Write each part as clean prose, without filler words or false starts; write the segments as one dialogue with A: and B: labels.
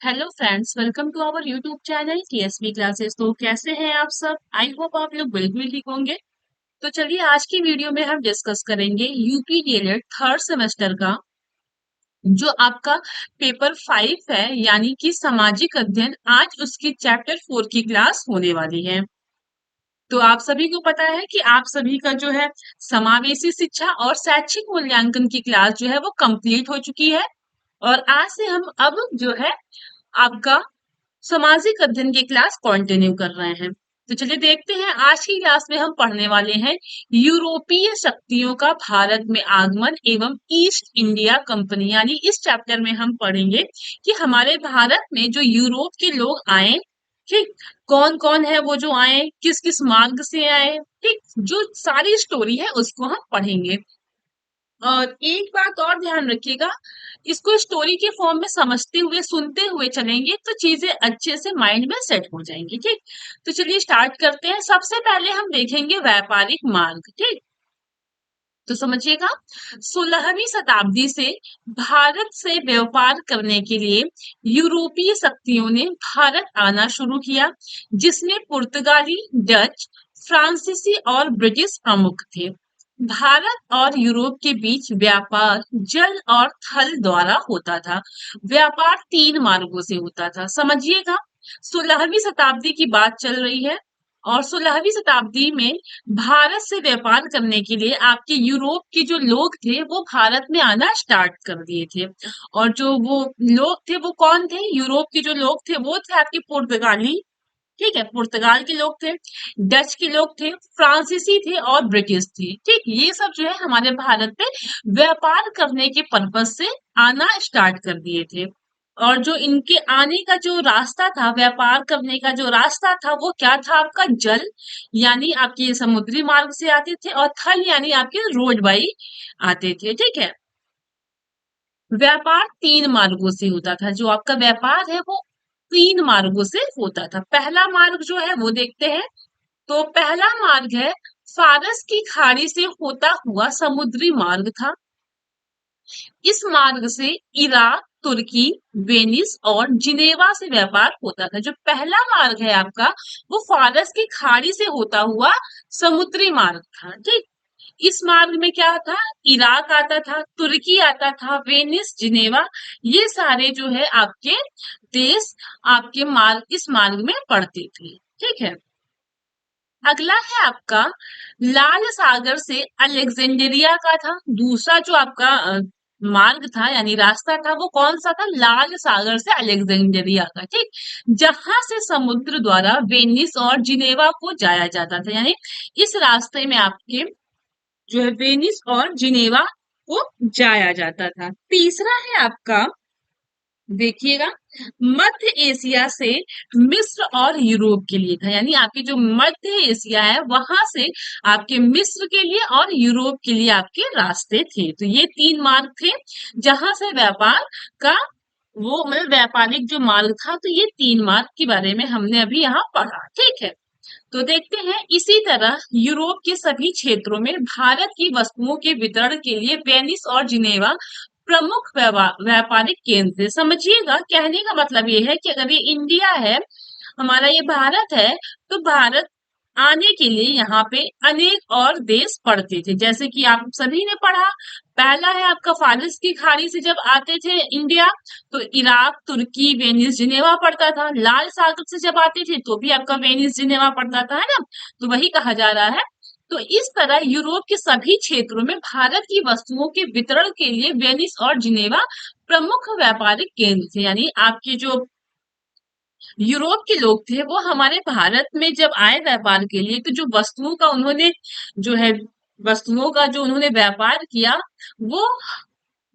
A: Hello friends, welcome to our YouTube channel TSB classes. तो कैसे हैं आप सब? आई होप आप लोग बिल्कुल ठीक होंगे। तो चलिए आज की वीडियो में हम डिस्कस करेंगे यूपी डीएलएड थर्ड सेमेस्टर का जो आपका पेपर 5 है, यानी कि सामाजिक अध्ययन। आज उसकी चैप्टर 4 की क्लास होने वाली है। तो आप सभी को पता है कि आप सभी का जो है समावेशी शिक्षा और शैक्षिक मूल्यांकन की क्लास जो है वो कंप्लीट हो चुकी है। और आज से हम अब जो है आपका सामाजिक अध्ययन की क्लास कंटिन्यू कर रहे हैं। तो चलिए देखते हैं आज की क्लास में हम पढ़ने वाले हैं यूरोपीय शक्तियों का भारत में आगमन एवं ईस्ट इंडिया कंपनी। यानी इस चैप्टर में हम पढ़ेंगे कि हमारे भारत में जो यूरोप के लोग आए, ठीक, कौन कौन है वो जो आए, किस किस मार्ग से आए, ठीक, जो सारी स्टोरी है उसको हम पढ़ेंगे। और एक बात और ध्यान रखिएगा, इसको स्टोरी के फॉर्म में समझते हुए सुनते हुए चलेंगे तो चीजें अच्छे से माइंड में सेट हो जाएंगी। ठीक, तो चलिए स्टार्ट करते हैं। सबसे पहले हम देखेंगे व्यापारिक मार्ग। ठीक, तो समझिएगा, 16वीं शताब्दी से भारत से व्यापार करने के लिए यूरोपीय शक्तियों ने भारत आना शुरू किया, जिसमें पुर्तगाली, डच, फ्रांसीसी और ब्रिटिश प्रमुख थे। भारत और यूरोप के बीच व्यापार जल और थल द्वारा होता था। व्यापार 3 मार्गों से होता था। समझिएगा, 16वीं शताब्दी की बात चल रही है और 16वीं शताब्दी में भारत से व्यापार करने के लिए आपके यूरोप के जो लोग थे वो भारत में आना स्टार्ट कर दिए थे। और जो वो लोग थे वो कौन थे? यूरोप के जो लोग थे वो थे आपके पुर्तगाली, ठीक है, पुर्तगाल के लोग थे, डच के लोग थे, फ्रांसीसी थे और ब्रिटिश थे। ठीक, ये सब जो है हमारे भारत पे व्यापार करने के पर्पज से आना स्टार्ट कर दिए थे। और जो इनके आने का जो रास्ता था, व्यापार करने का जो रास्ता था वो क्या था? आपका जल, यानी आपके समुद्री मार्ग से आते थे, और थल यानी आपके रोड बाई आते थे। ठीक है, व्यापार 3 मार्गों से होता था। जो आपका व्यापार है वो 3 मार्गों से होता था। पहला मार्ग जो है वो देखते हैं। तो पहला मार्ग है फारस की खाड़ी से होता हुआ समुद्री मार्ग था। इस मार्ग से इराक, तुर्की, वेनिस और जिनेवा से व्यापार होता था। जो पहला मार्ग है आपका वो फारस की खाड़ी से होता हुआ समुद्री मार्ग था। ठीक, इस मार्ग में क्या था? इराक आता था, तुर्की आता था, वेनिस, जिनेवा, ये सारे जो है आपके देश आपके मार्ग इस मार्ग में पड़ते थे। ठीक है, अगला है आपका लाल सागर से अलेक्जेंड्रिया का था। दूसरा जो आपका मार्ग था यानी रास्ता था वो कौन सा था? लाल सागर से अलेक्जेंड्रिया का। ठीक, जहां से समुद्र द्वारा वेनिस और जिनेवा को जाया जाता था। यानी इस रास्ते में आपके जो है वेनिस और जिनेवा को जाया जाता था। तीसरा है आपका, देखिएगा, मध्य एशिया से मिस्र और यूरोप के लिए था। यानी आपके जो मध्य एशिया है वहां से आपके मिस्र के लिए और यूरोप के लिए आपके रास्ते थे। तो ये 3 मार्ग थे जहां से व्यापार का वो मतलब व्यापारिक जो मार्ग था। तो ये 3 मार्ग के बारे में हमने अभी यहाँ पढ़ा। ठीक है, तो देखते हैं इसी तरह यूरोप के सभी क्षेत्रों में भारत की वस्तुओं के वितरण के लिए वेनिस और जिनेवा प्रमुख व्यापारिक केंद्र थे। समझिएगा, कहने का मतलब ये है कि अगर ये इंडिया है, हमारा ये भारत है, तो भारत आने के लिए यहाँ पे अनेक और देश पड़ते थे। जैसे कि आप सभी ने पढ़ा, पहला है आपका फारस की खाड़ी से जब आते थे इंडिया तो इराक, तुर्की, वेनिस, जिनेवा पड़ता था। लाल सागर से जब आते थे तो भी आपका वेनिस, जिनेवा पड़ता था, है ना? तो वही कहा जा रहा है। तो इस तरह यूरोप के सभी क्षेत्रों में भारत की वस्तुओं के वितरण के लिए वेनिस और जिनेवा प्रमुख व्यापारिक केंद्र थे। यानी आपके जो यूरोप के लोग थे वो हमारे भारत में जब आए व्यापार के लिए तो जो वस्तुओं का उन्होंने जो है वस्तुओं का जो उन्होंने व्यापार किया वो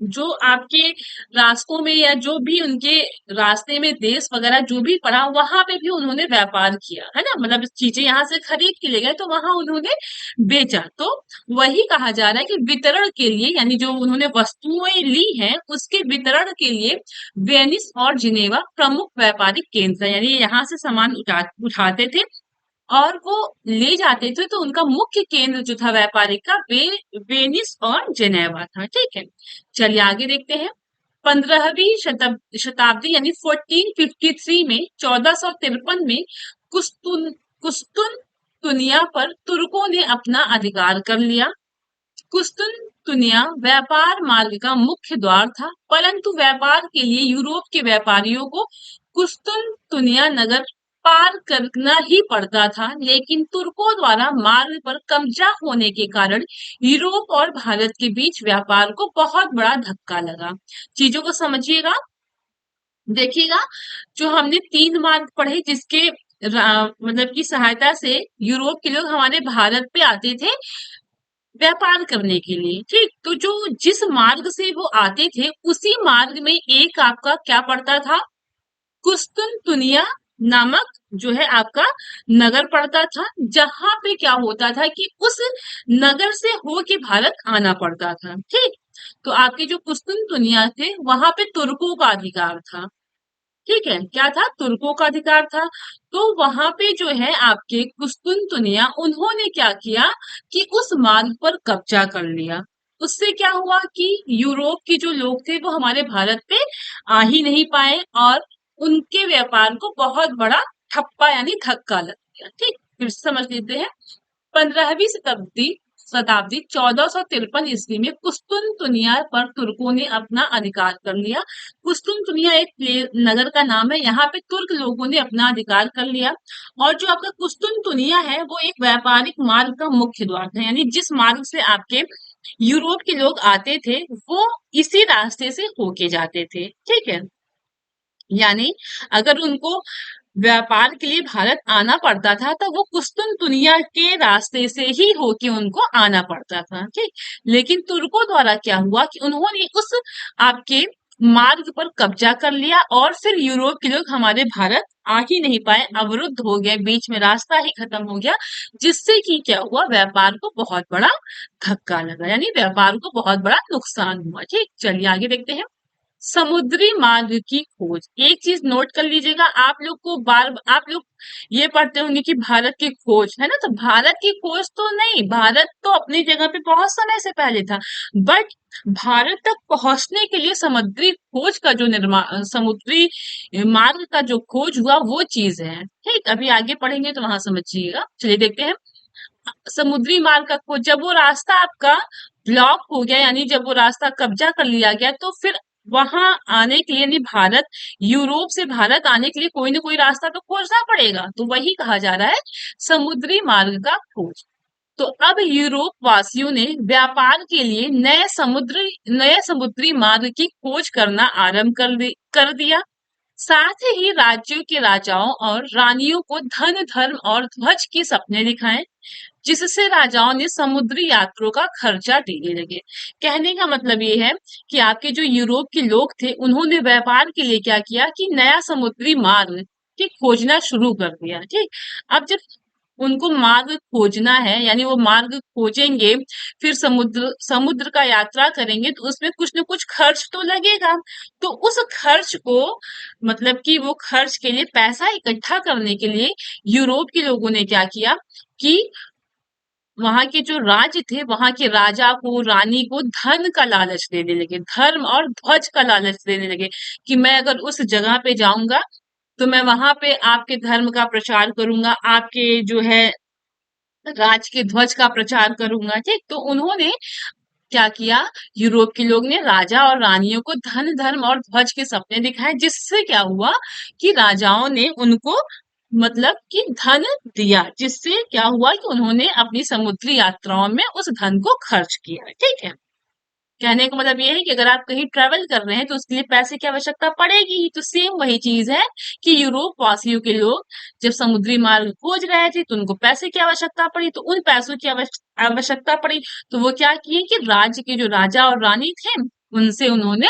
A: जो आपके रास्तों में या जो भी उनके रास्ते में देश वगैरह जो भी पड़ा वहां पे भी उन्होंने व्यापार किया, है ना? मतलब चीजें यहाँ से खरीद के ले गए तो वहां उन्होंने बेचा। तो वही कहा जा रहा है कि वितरण के लिए यानी जो उन्होंने वस्तुएं ली हैं उसके वितरण के लिए वेनिस और जिनेवा प्रमुख व्यापारिक केंद्र है। यानी यहाँ से सामान उठाते थे और वो ले जाते थे। तो उनका मुख्य केंद्र जो था व्यापारिक का वे वेनिस और जेनेवा था। ठीक है, चलिए आगे देखते हैं। 15वीं शताब्दी यानी 1453 में 1453 में कुस्तुन कुस्तुनतुनिया पर तुर्कों ने अपना अधिकार कर लिया। कुस्तुनतुनिया व्यापार मार्ग का मुख्य द्वार था, परंतु व्यापार के लिए यूरोप के व्यापारियों को कुस्तुनतुनिया नगर पार करना ही पड़ता था, लेकिन तुर्कों द्वारा मार्ग पर कब्जा होने के कारण यूरोप और भारत के बीच व्यापार को बहुत बड़ा धक्का लगा। चीजों को समझिएगा, देखिएगा, जो हमने 3 मार्ग पढ़े जिसके मतलब की सहायता से यूरोप के लोग हमारे भारत पे आते थे व्यापार करने के लिए, ठीक। तो जो जिस मार्ग से वो आते थे उसी मार्ग में एक आपका क्या पड़ता था, कुस्तुनतुनिया नामक जो है आपका नगर पड़ता था, जहां पे क्या होता था कि उस नगर से होके भारत आना पड़ता था, ठीक। तो आपके जो कुस्तुनतुनिया थे वहां पे तुर्कों का अधिकार था, ठीक है, क्या था, तुर्कों का अधिकार था। तो वहां पे जो है आपके कुस्तुनतुनिया उन्होंने क्या किया कि उस मार्ग पर कब्जा कर लिया। उससे क्या हुआ कि यूरोप के जो लोग थे वो हमारे भारत पे आ ही नहीं पाए और उनके व्यापार को बहुत बड़ा ठप्पा यानी धक्का लग गया, ठीक। फिर से समझ लेते हैं। 15वीं शताब्दी शताब्दी 1453 ईस्वी में कुस्तुनतुनिया पर तुर्कों ने अपना अधिकार कर लिया। कुस्तुनतुनिया एक नगर का नाम है, यहाँ पे तुर्क लोगों ने अपना अधिकार कर लिया। और जो आपका कुस्तुनतुनिया है वो एक व्यापारिक मार्ग का मुख्य द्वार था, यानी जिस मार्ग से आपके यूरोप के लोग आते थे वो इसी रास्ते से होके जाते थे, ठीक है। यानी अगर उनको व्यापार के लिए भारत आना पड़ता था तो वो कुस्तुनतुनिया के रास्ते से ही होके उनको आना पड़ता था, ठीक। लेकिन तुर्कों द्वारा क्या हुआ कि उन्होंने उस आपके मार्ग पर कब्जा कर लिया और फिर यूरोप के लोग हमारे भारत आ ही नहीं पाए, अवरुद्ध हो गए, बीच में रास्ता ही खत्म हो गया, जिससे कि क्या हुआ, व्यापार को बहुत बड़ा धक्का लगा, यानी व्यापार को बहुत बड़ा नुकसान हुआ, ठीक। चलिए आगे देखते हैं। समुद्री मार्ग की खोज, एक चीज नोट कर लीजिएगा, आप लोग को आप लोग ये पढ़ते होंगे कि भारत की खोज है ना, तो भारत की खोज तो नहीं, भारत तो अपनी जगह पे बहुत समय से पहले था, बट भारत तक पहुंचने के लिए समुद्री खोज का जो निर्माण, समुद्री मार्ग का जो खोज हुआ वो चीज है, ठीक। अभी आगे पढ़ेंगे तो वहां समझिएगा। चलिए देखते हैं। समुद्री मार्ग का खोज, जब वो रास्ता आपका ब्लॉक हो गया, यानी जब वो रास्ता कब्जा कर लिया गया, तो फिर वहां आने के लिए, यानी भारत, यूरोप से भारत आने के लिए कोई ना कोई रास्ता तो खोजना पड़ेगा, तो वही कहा जा रहा है समुद्री मार्ग का खोज। तो अब यूरोप वासियों ने व्यापार के लिए नए समुद्री मार्ग की खोज करना आरंभ कर दिया। साथ ही राज्यों के राजाओं और रानियों को धन, धर्म और ध्वज के सपने दिखाए, जिससे राजाओं ने समुद्री यात्रों का खर्चा देने लगे। कहने का मतलब ये है कि आपके जो यूरोप के लोग थे उन्होंने व्यापार के लिए क्या किया कि नया समुद्री मार्ग की खोजना शुरू कर दिया, ठीक। अब जब उनको मार्ग खोजना है, यानी वो मार्ग खोजेंगे, फिर समुद्र समुद्र का यात्रा करेंगे, तो उसमें कुछ ना कुछ खर्च तो लगेगा। तो उस खर्च को, मतलब कि वो खर्च के लिए पैसा इकट्ठा करने के लिए यूरोप के लोगों ने क्या किया कि वहां के जो राज्य थे वहां के राजा को, रानी को धन का लालच देने लगे, धर्म और ध्वज का लालच देने लगे कि मैं अगर उस जगह पे जाऊंगा तो मैं वहां पे आपके धर्म का प्रचार करूंगा, आपके जो है राज के ध्वज का प्रचार करूंगा, ठीक। तो उन्होंने क्या किया, यूरोप के लोग ने राजा और रानियों को धन, धर्म और ध्वज के सपने दिखाए, जिससे क्या हुआ कि राजाओं ने उनको मतलब कि धन दिया, जिससे क्या हुआ कि उन्होंने अपनी समुद्री यात्राओं में उस धन को खर्च किया, ठीक है। कहने का मतलब ये है कि अगर आप कहीं ट्रेवल कर रहे हैं तो उसके लिए पैसे की आवश्यकता पड़ेगी ही, तो सेम वही चीज है कि यूरोप वासियों के लोग जब समुद्री मार्ग खोज रहे थे तो उनको पैसे की आवश्यकता पड़ी, तो उन पैसों की आवश्यकता पड़ी, तो वो क्या किए कि राज्य के जो राजा और रानी थे उनसे उन्होंने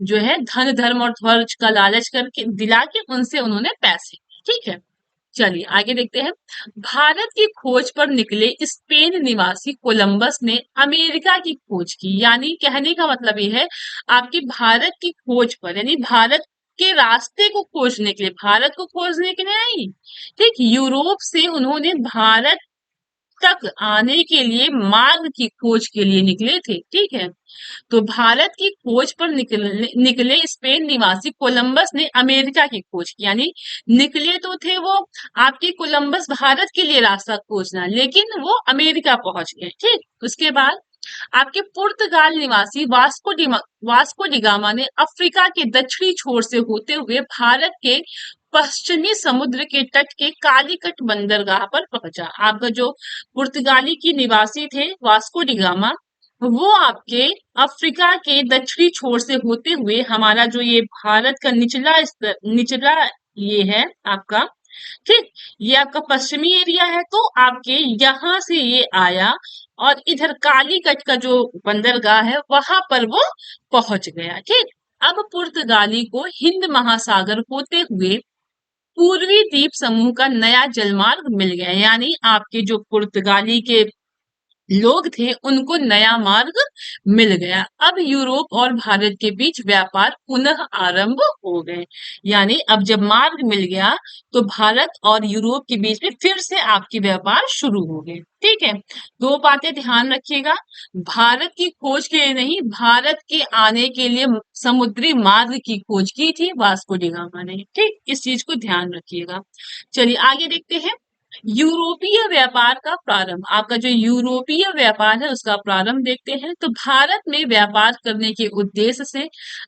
A: जो है धन, धर्म और ध्वज का लालच करके दिला के उनसे उन्होंने पैसे, ठीक है। चलिए आगे देखते हैं। भारत की खोज पर निकले स्पेन निवासी कोलंबस ने अमेरिका की खोज की, यानी कहने का मतलब ये है आपकी भारत की खोज पर, यानी भारत के रास्ते को खोजने के लिए, भारत को खोजने के लिए नहीं, ठीक। यूरोप से उन्होंने भारत तक आने के लिए मार्ग की खोज के लिए निकले थे। ठीक है, तो भारत की खोज पर निकले स्पेन निवासी कोलंबस ने अमेरिका की खोज की। यानी निकले तो थे वो, आपके कोलंबस भारत के लिए रास्ता खोजना, लेकिन वो अमेरिका पहुंच गए। ठीक, उसके बाद आपके पुर्तगाल निवासी वास्को डिगामा ने अफ्रीका के दक्षिणी छोर से होते हुए भारत के पश्चिमी समुद्र के तट के कालीकट बंदरगाह पर पहुंचा। आपका जो पुर्तगाली की निवासी थे वास्को डिगामा, वो आपके अफ्रीका के दक्षिणी छोर से होते हुए हमारा जो ये भारत का निचला ये है आपका, ठीक, ये आपका पश्चिमी एरिया है, तो आपके यहाँ से ये आया और इधर कालीकट का जो बंदरगाह है वहां पर वो पहुंच गया। ठीक, अब पुर्तगाली को हिंद महासागर होते हुए पूर्वी द्वीप समूह का नया जलमार्ग मिल गया। यानी आपके जो पुर्तगाली के लोग थे उनको नया मार्ग मिल गया। अब यूरोप और भारत के बीच व्यापार पुनः आरंभ हो गए। यानी अब जब मार्ग मिल गया तो भारत और यूरोप के बीच में फिर से आपके व्यापार शुरू हो गए। ठीक है, दो बातें ध्यान रखिएगा, भारत की खोज के लिए नहीं, भारत के आने के लिए समुद्री मार्ग की खोज की थी वास्को डी गामा ने। ठीक, इस चीज को ध्यान रखिएगा। चलिए आगे देखते हैं। यूरोपीय व्यापार का प्रारंभ, आपका जो यूरोपीय व्यापार है उसका प्रारंभ देखते हैं। तो भारत में व्यापार करने के उद्देश्य से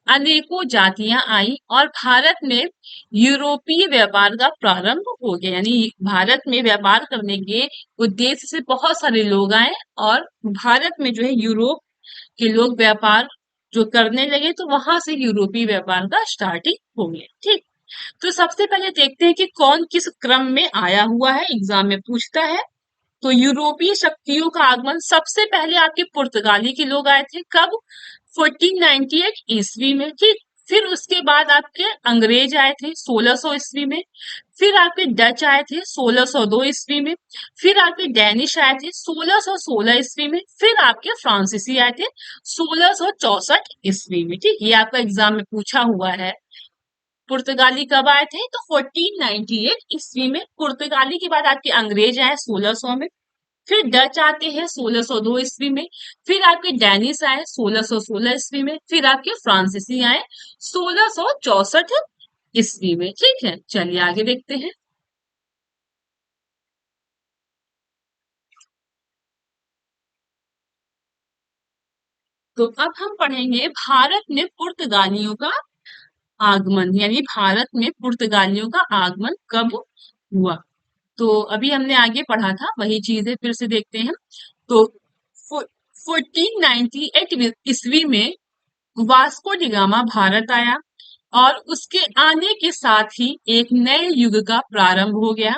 A: अनेकों जातियां आई और भारत में यूरोपीय व्यापार का प्रारंभ हो गया। यानी भारत में व्यापार करने के उद्देश्य से बहुत सारे लोग आए और भारत में जो है यूरोप के लोग व्यापार जो करने लगे, तो वहां से यूरोपीय व्यापार का स्टार्टिंग हो गया। ठीक, तो सबसे पहले देखते हैं कि कौन किस क्रम में आया हुआ है, एग्जाम में पूछता है। तो यूरोपीय शक्तियों का आगमन सबसे पहले आपके पुर्तगाली के लोग आए थे, कब? 1498 ईस्वी में। ठीक, फिर उसके बाद आपके अंग्रेज आए थे 1600 ईस्वी में, फिर आपके डच आए थे 1602 ईस्वी में, फिर आपके डैनिश आए थे 1616 ईस्वी में, फिर आपके फ्रांसीसी आए थे 1664 ईस्वी में। ठीक, ये आपका एग्जाम में पूछा हुआ है। पुर्तगाली कब आए थे? तो 1498 ईस्वी में। पुर्तगाली के बाद आपके अंग्रेज आए 1600 में, फिर डच आते हैं 1602 ईस्वी में, फिर आपके डैनिश आए 1616 ईस्वी में, फिर आपके फ्रांसीसी आए 1664 ईस्वी में। ठीक है, चलिए आगे देखते हैं। तो अब हम पढ़ेंगे भारत में पुर्तगालियों का आगमन, यानी भारत में पुर्तगालियों का आगमन कब हुआ। तो अभी हमने आगे पढ़ा था वही चीजें फिर से देखते हैं। तो 1498 ईस्वी में वास्को डिगामा भारत आया और उसके आने के साथ ही एक नए युग का प्रारंभ हो गया।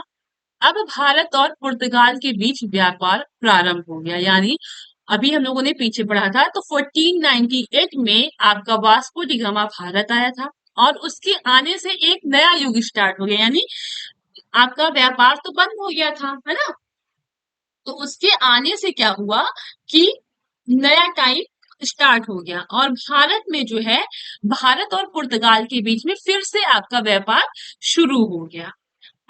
A: अब भारत और पुर्तगाल के बीच व्यापार प्रारंभ हो गया। यानी अभी हम लोगों ने पीछे पढ़ा था, तो 1498 में आपका वास्को डिगामा भारत आया था और उसके आने से एक नया युग स्टार्ट हो गया। यानी आपका व्यापार तो बंद हो गया था, है ना, तो उसके आने से क्या हुआ कि नया टाइम स्टार्ट हो गया और भारत में जो है, भारत और पुर्तगाल के बीच में फिर से आपका व्यापार शुरू हो गया।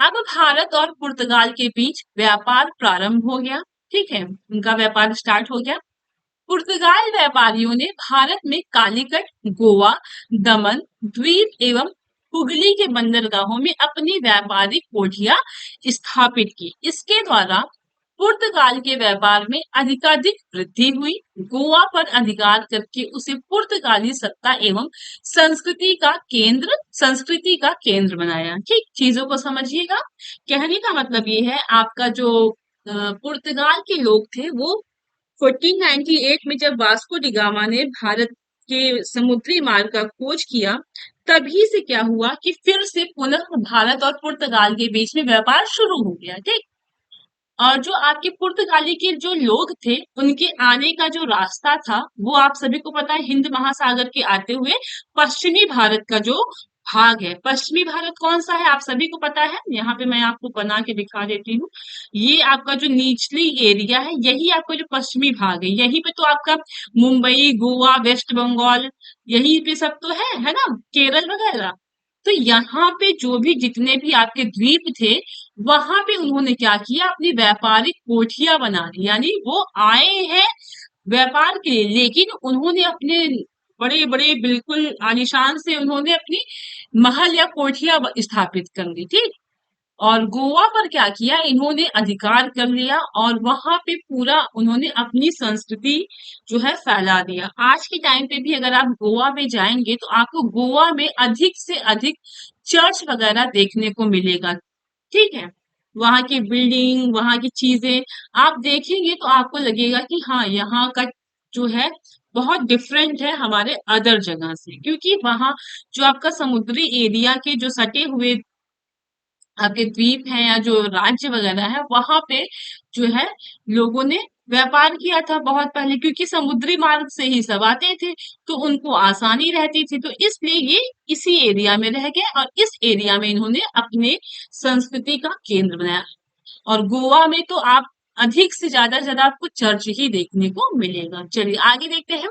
A: अब भारत और पुर्तगाल के बीच व्यापार प्रारंभ हो गया। ठीक है, उनका व्यापार स्टार्ट हो गया। पुर्तगाल व्यापारियों ने भारत में कालीकट, गोवा, दमन द्वीप एवं हुगली के बंदरगाहों में अपनी व्यापारिक कोठियां स्थापित की। इसके द्वारा पुर्तगाल के व्यापार में अधिकाधिक वृद्धि हुई। गोवा पर अधिकार करके उसे पुर्तगाली सत्ता एवं संस्कृति का केंद्र बनाया। ठीक, चीजों को समझिएगा। कहने का मतलब ये है, आपका जो पुर्तगाल के लोग थे वो 1498 में जब वास्को डी गामा ने भारत के समुद्री मार्ग का खोज किया, तभी से क्या हुआ कि फिर से पुनः भारत और पुर्तगाल के बीच में व्यापार शुरू हो गया। ठीक, और जो आपके पुर्तगाली के जो लोग थे उनके आने का जो रास्ता था वो आप सभी को पता है, हिंद महासागर के आते हुए पश्चिमी भारत का जो भाग है। पश्चिमी भारत कौन सा है आप सभी को पता है, यहाँ पे मैं आपको बना के दिखा देती हूँ। ये आपका जो निचली एरिया है यही आपका जो पश्चिमी भाग है, यही पे तो आपका मुंबई, गोवा, वेस्ट बंगाल, यही पे सब तो है ना, केरल वगैरह। तो यहाँ पे जो भी जितने भी आपके द्वीप थे वहां पे उन्होंने क्या किया, अपनी व्यापारिक कोठियां बना ली, यानी वो आए हैं व्यापार के लिए, लेकिन उन्होंने अपने बड़े बड़े बिल्कुल आलीशान से उन्होंने अपनी महल या कोठियां स्थापित कर ली, ठीक। और गोवा पर क्या किया, इन्होंने अधिकार कर लिया और वहां पे पूरा उन्होंने अपनी संस्कृति जो है फैला दिया। आज के टाइम पे भी अगर आप गोवा में जाएंगे तो आपको गोवा में अधिक से अधिक चर्च वगैरह देखने को मिलेगा, ठीक है। वहां की बिल्डिंग, वहां की चीजें आप देखेंगे तो आपको लगेगा कि हाँ, यहाँ का जो है बहुत डिफरेंट है हमारे अदर जगह से, क्योंकि वहां जो आपका समुद्री एरिया के जो सटे हुए आपके द्वीप हैं या जो राज्य वगैरह है, वहां पे जो है लोगों ने व्यापार किया था बहुत पहले, क्योंकि समुद्री मार्ग से ही सब आते थे, तो उनको आसानी रहती थी, तो इसलिए ये इसी एरिया में रह गए और इस एरिया में इन्होंने अपने संस्कृति का केंद्र बनाया। और गोवा में तो आप अधिक से ज्यादा आपको चर्च ही देखने को मिलेगा। चलिए आगे देखते हैं।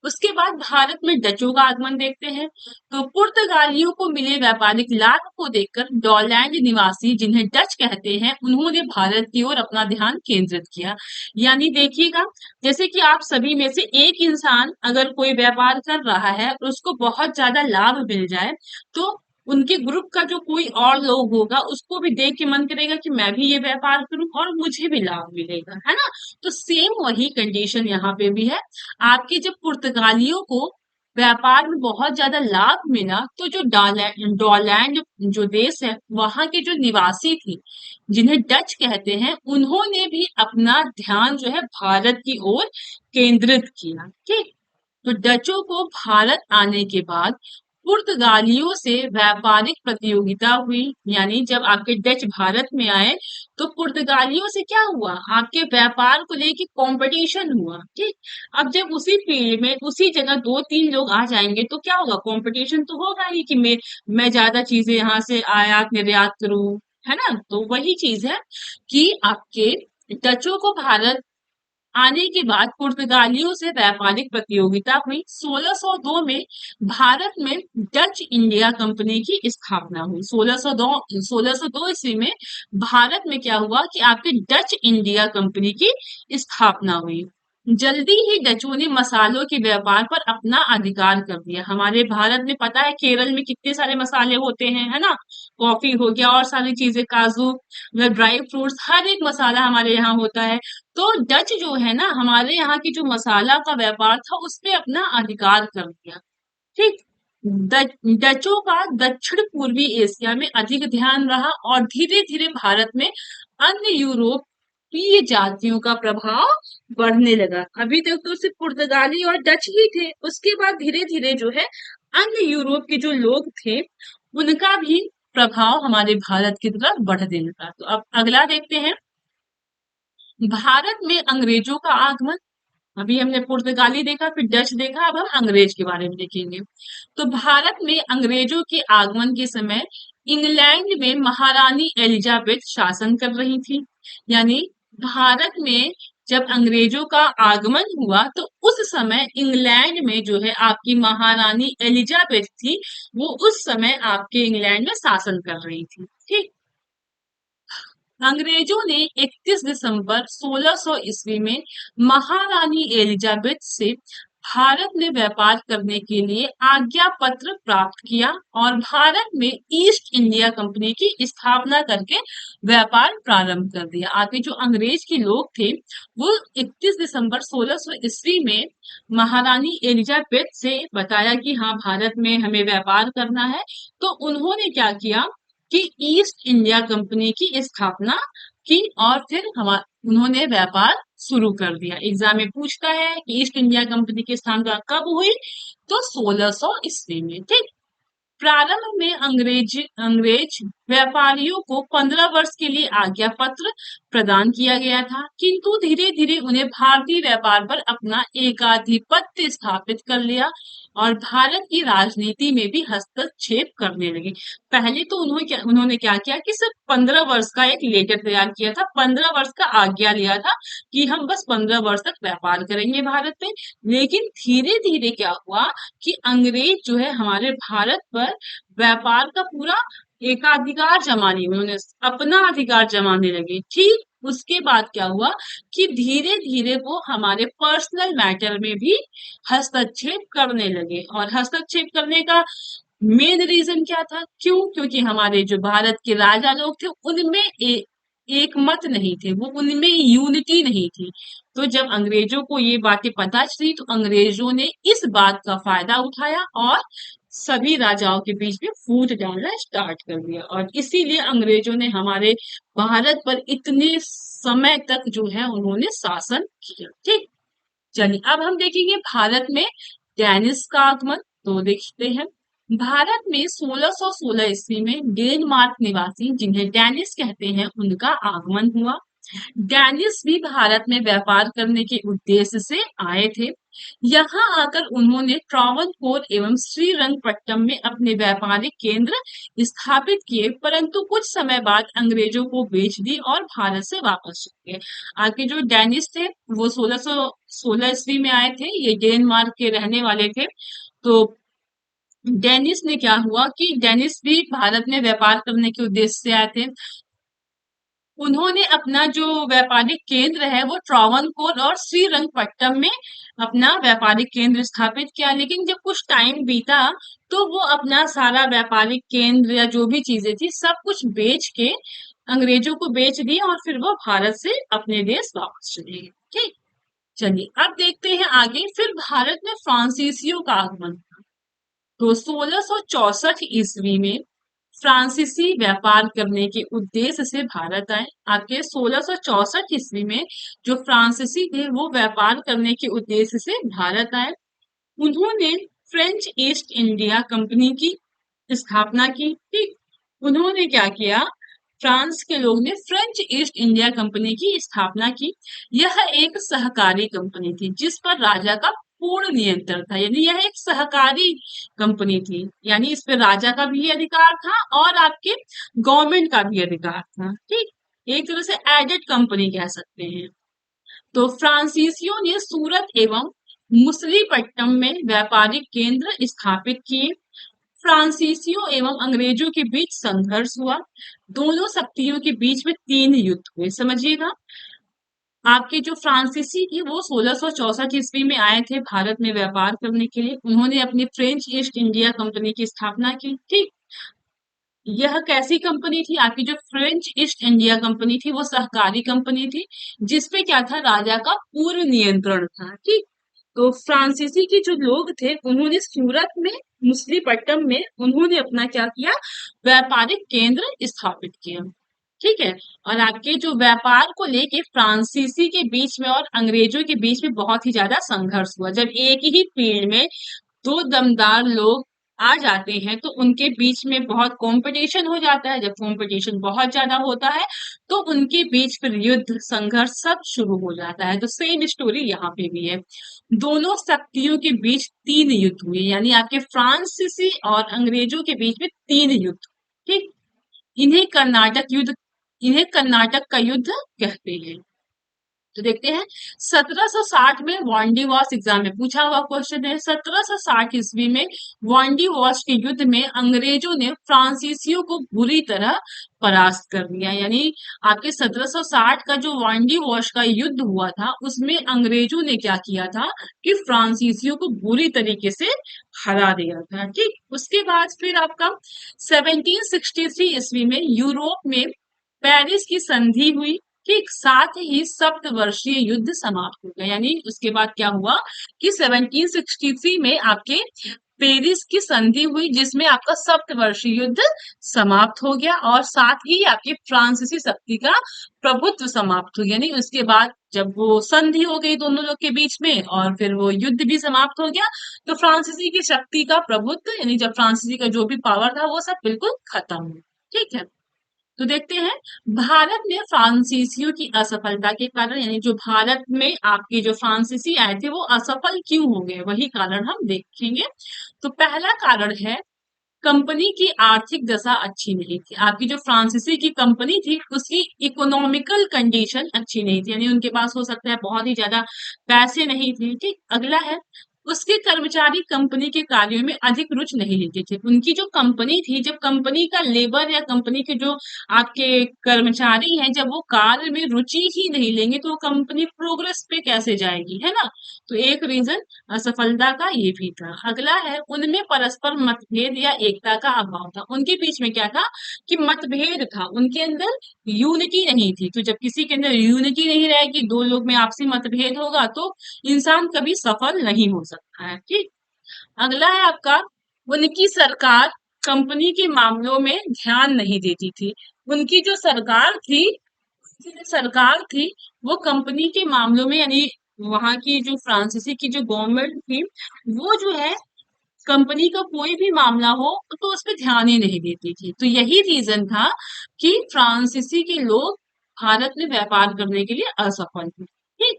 A: उसके बाद भारत में डचों का आगमन देखते हैं। तो पुर्तगालियों को मिले व्यापारिक लाभ को देखकर डॉलैंड निवासी, जिन्हें डच कहते हैं, उन्होंने भारत की ओर अपना ध्यान केंद्रित किया। यानी देखिएगा, जैसे कि आप सभी में से एक इंसान अगर कोई व्यापार कर रहा है और उसको बहुत ज्यादा लाभ मिल जाए, तो उनके ग्रुप का जो कोई और लोग होगा उसको भी देख के मन करेगा कि मैं भी ये व्यापार करूं और मुझे भी लाभ मिलेगा, है ना। तो सेम वही कंडीशन यहाँ पे भी है। आपके जब पुर्तगालियों को व्यापार में बहुत ज्यादा लाभ मिला, तो जो डॉलैंड जो देश है, वहां के जो निवासी थे, जिन्हें डच कहते हैं, उन्होंने भी अपना ध्यान जो है भारत की ओर केंद्रित किया, ठीक। तो डचों को भारत आने के बाद पुर्तगालियों से व्यापारिक प्रतियोगिता हुई, यानी जब आपके डच भारत में आए तो पुर्तगालियों से क्या हुआ, आपके व्यापार को लेके कंपटीशन हुआ, ठीक। अब जब उसी फील्ड में उसी जगह दो तीन लोग आ जाएंगे तो क्या होगा, कंपटीशन तो होगा ही कि मैं ज्यादा चीजें यहाँ से आयात निर्यात करूं, है ना। तो वही चीज है कि आपके डचों को भारत आने के बाद पुर्तगालियों से व्यापारिक प्रतियोगिता हुई। 1602 में भारत में डच इंडिया कंपनी की स्थापना हुई। 1602 ईस्वी में भारत में क्या हुआ कि आपके डच इंडिया कंपनी की स्थापना हुई। जल्दी ही डचों ने मसालों के व्यापार पर अपना अधिकार कर दिया। हमारे भारत में पता है केरल में कितने सारे मसाले होते हैं, है ना। कॉफी हो गया और सारी चीजें, काजू, ड्राई फ्रूट्स, हर एक मसाला हमारे यहाँ होता है। तो डच जो है ना, हमारे यहाँ की जो मसाला का व्यापार था उस पे अपना अधिकार कर दिया, ठीक। डचों का दक्षिण पूर्वी एशिया में अधिक ध्यान रहा और धीरे धीरे भारत में अन्य यूरोपीय जातियों का प्रभाव बढ़ने लगा। अभी तक तो सिर्फ पुर्तगाली और डच ही थे, उसके बाद धीरे धीरे जो है अन्य यूरोप के जो लोग थे उनका भी प्रभाव हमारे भारत की तरफ बढ़ने लगा। तो अब अगला देखते हैं, भारत में अंग्रेजों का आगमन। अभी हमने पुर्तगाली देखा, फिर डच देखा, अब हम अंग्रेज के बारे में देखेंगे। तो भारत में अंग्रेजों के आगमन के समय इंग्लैंड में महारानी एलिजाबेथ शासन कर रही थी। यानी भारत में जब अंग्रेजों का आगमन हुआ तो उस समय इंग्लैंड में जो है आपकी महारानी एलिजाबेथ थी, वो उस समय आपके इंग्लैंड में शासन कर रही थी, ठीक। अंग्रेजों ने 31 दिसंबर 1600 ईस्वी में महारानी एलिजाबेथ से भारत में व्यापार करने के लिए आज्ञा पत्र प्राप्त किया और भारत में ईस्ट इंडिया कंपनी की स्थापना करके व्यापार प्रारंभ कर दिया। आगे जो अंग्रेज के लोग थे वो 31 दिसंबर 1600 ईस्वी में महारानी एलिजाबेथ से बताया कि हाँ, भारत में हमें व्यापार करना है, तो उन्होंने क्या किया कि ईस्ट इंडिया कंपनी की स्थापना की और फिर उन्होंने व्यापार शुरू कर दिया। एग्जाम में पूछता है कि ईस्ट इंडिया कंपनी की स्थापना कब हुई, तो 1600 ईस्वी में, ठीक। प्रारंभ में अंग्रेज अंग्रेज व्यापारियों को 15 वर्ष के लिए आज्ञा पत्र प्रदान किया गया था, किंतु धीरे धीरे उन्हें भारतीय व्यापार पर अपना एकाधिपत्य स्थापित कर लिया और भारत की राजनीति में भी हस्तक्षेप करने लगे। पहले तो उन्होंने क्या किया कि सिर्फ 15 वर्ष का एक लेटर तैयार किया था, 15 वर्ष का आज्ञा लिया था कि हम बस 15 वर्ष तक व्यापार करेंगे भारत में। लेकिन धीरे धीरे क्या हुआ कि अंग्रेज जो है हमारे भारत पर व्यापार का पूरा एकाधिकार जमाने, उन्होंने अपना अधिकार जमाने लगे। ठीक उसके बाद क्या हुआ कि धीरे धीरे वो हमारे पर्सनल मैटर में भी हस्तक्षेप करने लगे। और हस्तक्षेप करने का मेन रीजन क्या था? क्यों? क्योंकि हमारे जो भारत के राजा लोग थे उनमें एक मत नहीं थे, वो उनमें यूनिटी नहीं थी। तो जब अंग्रेजों को ये बातें पता चली तो अंग्रेजों ने इस बात का फायदा उठाया और सभी राजाओं के बीच में फूट डालना स्टार्ट कर दिया। और इसीलिए अंग्रेजों ने हमारे भारत पर इतने समय तक जो है उन्होंने शासन किया। ठीक, चलिए अब हम देखेंगे भारत में डेनिस का आगमन। तो देखते हैं, भारत में 1616 ईस्वी में डेनमार्क निवासी जिन्हें डेनिस कहते हैं उनका आगमन हुआ। डेनिस भी भारत में व्यापार करने के उद्देश्य से आए थे। यहाँ आकर उन्होंने ट्रावनकोर एवं श्रीरंगपट्टम में अपने व्यापारिक केंद्र स्थापित किए, परंतु कुछ समय बाद अंग्रेजों को बेच दी और भारत से वापस चले गए। आगे जो डेनिस थे वो 1616 ईस्वी में आए थे, ये डेनमार्क के रहने वाले थे। तो डेनिस ने क्या हुआ कि डेनिस भी भारत में व्यापार करने के उद्देश्य से आए थे। उन्होंने अपना जो व्यापारिक केंद्र है वो ट्रावनकोर और श्रीरंगपट्टम में अपना व्यापारिक केंद्र स्थापित किया। लेकिन जब कुछ टाइम बीता तो वो अपना सारा व्यापारिक केंद्र या जो भी चीजें थी सब कुछ बेच के अंग्रेजों को बेच दिया और फिर वो भारत से अपने देश वापस चले गए। ठीक, चलिए अब देखते हैं आगे। फिर भारत में फ्रांसीसियों का आगमन। तो 1664 ईस्वी में फ्रांसीसी व्यापार करने के उद्देश्य से भारत आए। आपके 1664 ईस्वी में जो फ्रांसीसी थे वो व्यापार करने के उद्देश्य से भारत आए। उन्होंने फ्रेंच ईस्ट इंडिया कंपनी की स्थापना की। ठीक, उन्होंने क्या किया, फ्रांस के लोग ने फ्रेंच ईस्ट इंडिया कंपनी की स्थापना की। यह एक सहकारी कंपनी थी जिस पर राजा का पूर्ण नियंत्रण था। यानी यह एक सहकारी कंपनी थी, यानी इस पे राजा का भी अधिकार था और आपके गवर्नमेंट का भी अधिकार था। ठीक, एक तरह से एडेड कंपनी कह सकते हैं। तो फ्रांसीसियों ने सूरत एवं मुसलीपट्टनम में व्यापारिक केंद्र स्थापित किए। फ्रांसीसियों एवं अंग्रेजों के बीच संघर्ष हुआ। दोनों शक्तियों के बीच में 3 युद्ध हुए। समझिएगा, आपके जो फ्रांसीसी थे वो 1664 ईस्वी में आए थे भारत में व्यापार करने के लिए। उन्होंने अपनी फ्रेंच ईस्ट इंडिया कंपनी की स्थापना की। ठीक, यह कैसी कंपनी थी? आपकी जो फ्रेंच ईस्ट इंडिया कंपनी थी वो सहकारी कंपनी थी जिसपे क्या था, राजा का पूर्ण नियंत्रण था। ठीक, तो फ्रांसीसी के जो लोग थे उन्होंने सूरत में, मुसलीपट्टनम में उन्होंने अपना क्या किया, व्यापारिक केंद्र स्थापित किया। ठीक है, और आपके जो व्यापार को लेके फ्रांसीसी के बीच में और अंग्रेजों के बीच में बहुत ही ज्यादा संघर्ष हुआ। जब एक ही फील्ड में दो दमदार लोग आ जाते हैं तो उनके बीच में बहुत कंपटीशन हो जाता है। जब कंपटीशन बहुत ज्यादा होता है तो उनके बीच फिर युद्ध संघर्ष सब शुरू हो जाता है। तो सेम स्टोरी यहाँ पे भी है। दोनों शक्तियों के बीच 3 युद्ध हुए, यानी आपके फ्रांसीसी और अंग्रेजों के बीच में 3 युद्ध। ठीक, इन्हें कर्नाटक युद्ध, इन्हें कर्नाटक का युद्ध कहते हैं। तो देखते हैं, 1760 में वांडीवास एग्जाम में पूछा हुआ क्वेश्चन है। 1760 ईस्वी में वांडीवास के युद्ध में अंग्रेजों ने फ्रांसीसियों को बुरी तरह परास्त कर दिया। यानी आपके 1760 का जो वांडीवास का युद्ध हुआ था उसमें अंग्रेजों ने क्या किया था कि फ्रांसीसियों को बुरी तरीके से हरा दिया था। ठीक, उसके बाद फिर आपका 1763 ईस्वी में यूरोप में पेरिस की संधि हुई। ठीक, साथ ही सप्तवर्षीय युद्ध समाप्त हो गया। यानी उसके बाद क्या हुआ कि 1763 में आपके पेरिस की संधि हुई जिसमें आपका सप्तवर्षीय युद्ध समाप्त हो गया और साथ ही आपके फ्रांसीसी शक्ति का प्रभुत्व समाप्त हो गया। यानी उसके बाद जब वो संधि हो गई दोनों लोग के बीच में और फिर वो युद्ध भी समाप्त हो गया तो फ्रांसीसी की शक्ति का प्रभुत्व, यानी जब फ्रांसीसी का जो भी पावर था वो सब बिल्कुल खत्म हुआ। ठीक है, तो देखते हैं, भारत में फ्रांसीसियों की असफलता के कारण, यानी जो भारत में आपके जो फ्रांसीसी आए थे वो असफल क्यों हो गए, वही कारण हम देखेंगे। तो पहला कारण है, कंपनी की आर्थिक दशा अच्छी नहीं थी। आपकी जो फ्रांसीसी की कंपनी थी उसकी इकोनॉमिकल कंडीशन अच्छी नहीं थी, यानी उनके पास हो सकता है बहुत ही ज्यादा पैसे नहीं थे। ठीक, अगला है, उसके कर्मचारी कंपनी के कार्यों में अधिक रुचि नहीं लेते थे। उनकी जो कंपनी थी, जब कंपनी का लेबर या कंपनी के जो आपके कर्मचारी हैं, जब वो कार्य में रुचि ही नहीं लेंगे तो वो कंपनी प्रोग्रेस पे कैसे जाएगी, है ना? तो एक रीजन असफलता का ये भी था। अगला है, उनमें परस्पर मतभेद या एकता का अभाव था। उनके बीच में क्या था कि मतभेद था, उनके अंदर यूनिटी नहीं थी। तो जब किसी के अंदर यूनिटी नहीं रहेगी, दो लोग में आपसी मतभेद होगा, तो इंसान कभी सफल नहीं हो सकता है। ठीक। अगला है आपका, उनकी सरकार कंपनी के मामलों में ध्यान नहीं देती थी। उनकी जो सरकार थी, उनकी जो सरकार थी, वो कंपनी के मामलों में, यानी वहां की जो फ्रांसीसी की जो गवर्नमेंट थी, वो जो है कंपनी का कोई भी मामला हो तो उस पर ध्यान ही नहीं देती थी। तो यही रीजन था कि फ्रांसीसी के लोग भारत में व्यापार करने के लिए असफल थे। ठीक।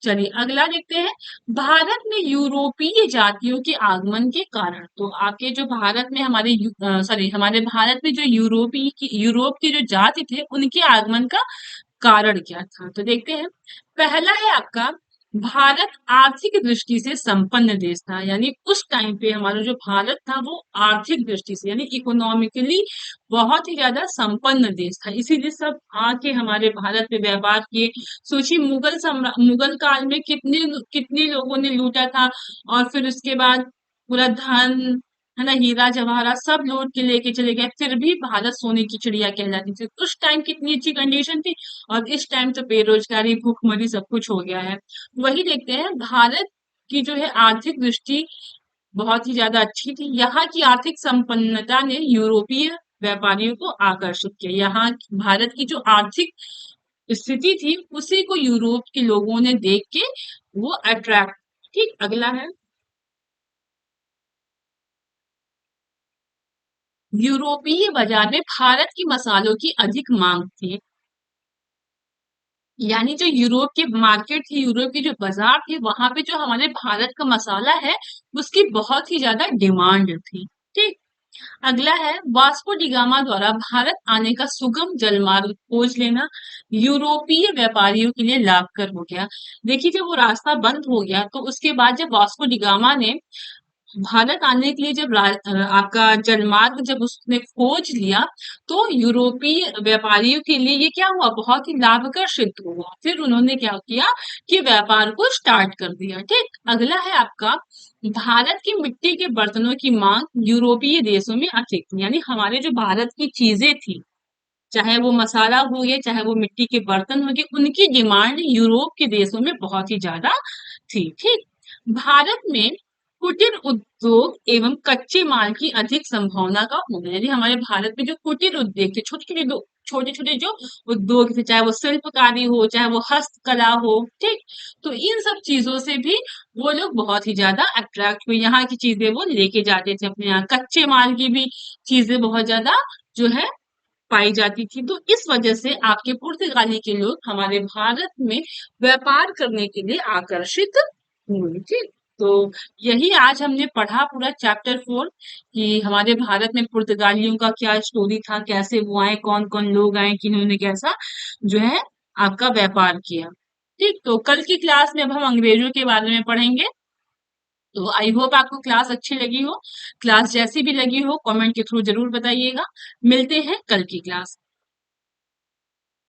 A: चलिए अगला देखते हैं, भारत में यूरोपीय जातियों के आगमन के कारण। तो आपके जो भारत में हमारे सॉरी, हमारे भारत में जो यूरोप की जो जाति थे, उनके आगमन का कारण क्या था? तो देखते हैं। पहला है आपका, भारत आर्थिक दृष्टि से संपन्न देश था। यानी उस टाइम पे हमारा जो भारत था वो आर्थिक दृष्टि से, यानी इकोनॉमिकली बहुत ही ज्यादा संपन्न देश था, इसीलिए सब आके हमारे भारत पे व्यापार किए। सोचिए, मुगल काल में कितने कितने लोगों ने लूटा था, और फिर उसके बाद पूरा धन, है ना, हीरा जवाहरात सब लूट के लेके चले गए, फिर भी भारत सोने की चिड़िया कहलाती थी। उस टाइम कितनी अच्छी कंडीशन थी, और इस टाइम तो बेरोजगारी, भूखमरी सब कुछ हो गया है। वही देखते हैं, भारत की जो है आर्थिक दृष्टि बहुत ही ज्यादा अच्छी थी। यहाँ की आर्थिक संपन्नता ने यूरोपीय व्यापारियों को आकर्षित किया। यहाँ भारत की जो आर्थिक स्थिति थी, उसी को यूरोप के लोगों ने देख के वो अट्रैक्ट। ठीक। अगला है, यूरोपीय बाजार में भारत की मसालों की अधिक मांग थी। यानी जो यूरोप की मार्केट थी, यूरोप की जो बाजार थी, वहां पे जो हमारे भारत का मसाला है, उसकी बहुत ही ज्यादा डिमांड थी। ठीक। अगला है, वास्को डी गामा द्वारा भारत आने का सुगम जलमार्ग खोज लेना यूरोपीय व्यापारियों के लिए लाभकर हो गया। देखिए, जब वो रास्ता बंद हो गया, तो उसके बाद जब वास्को डी गामा ने भारत आने के लिए जब आपका जलमार्ग जब उसने खोज लिया, तो यूरोपीय व्यापारियों के लिए ये क्या हुआ, बहुत ही लाभकर सिद्ध हुआ। फिर उन्होंने क्या किया कि व्यापार को स्टार्ट कर दिया। ठीक। अगला है आपका, भारत की मिट्टी के बर्तनों की मांग यूरोपीय देशों में अधिक थी। यानी हमारे जो भारत की चीजें थी, चाहे वो मसाला हो गया, चाहे वो मिट्टी के बर्तन हो गए, उनकी डिमांड यूरोप के देशों में बहुत ही ज्यादा थी। ठीक। भारत में कुटीर उद्योग एवं कच्चे माल की अधिक संभावना का होना, यानी हमारे भारत में जो कुटीर उद्योग थे, छोटे छोटे जो उद्योग थे, चाहे वो शिल्पकारी हो, चाहे वो हस्तकला हो। ठीक। तो इन सब चीजों से भी वो लोग बहुत ही ज्यादा अट्रैक्ट हुए, यहाँ की चीजें वो लेके जाते थे अपने यहाँ। कच्चे माल की भी चीजें बहुत ज्यादा जो है पाई जाती थी। तो इस वजह से आपके पुर्तगाली के लोग हमारे भारत में व्यापार करने के लिए आकर्षित हुए। ठीक। तो यही आज हमने पढ़ा पूरा चैप्टर 4, कि हमारे भारत में पुर्तगालियों का क्या स्टोरी था, कैसे वो आए, कौन कौन लोग आए, किन्होंने कैसा जो है आपका व्यापार किया। ठीक। तो कल की क्लास में अब हम अंग्रेजों के बारे में पढ़ेंगे। तो आई होप आपको क्लास अच्छी लगी हो। क्लास जैसी भी लगी हो, कमेंट के थ्रू जरूर बताइएगा। मिलते हैं कल की क्लास।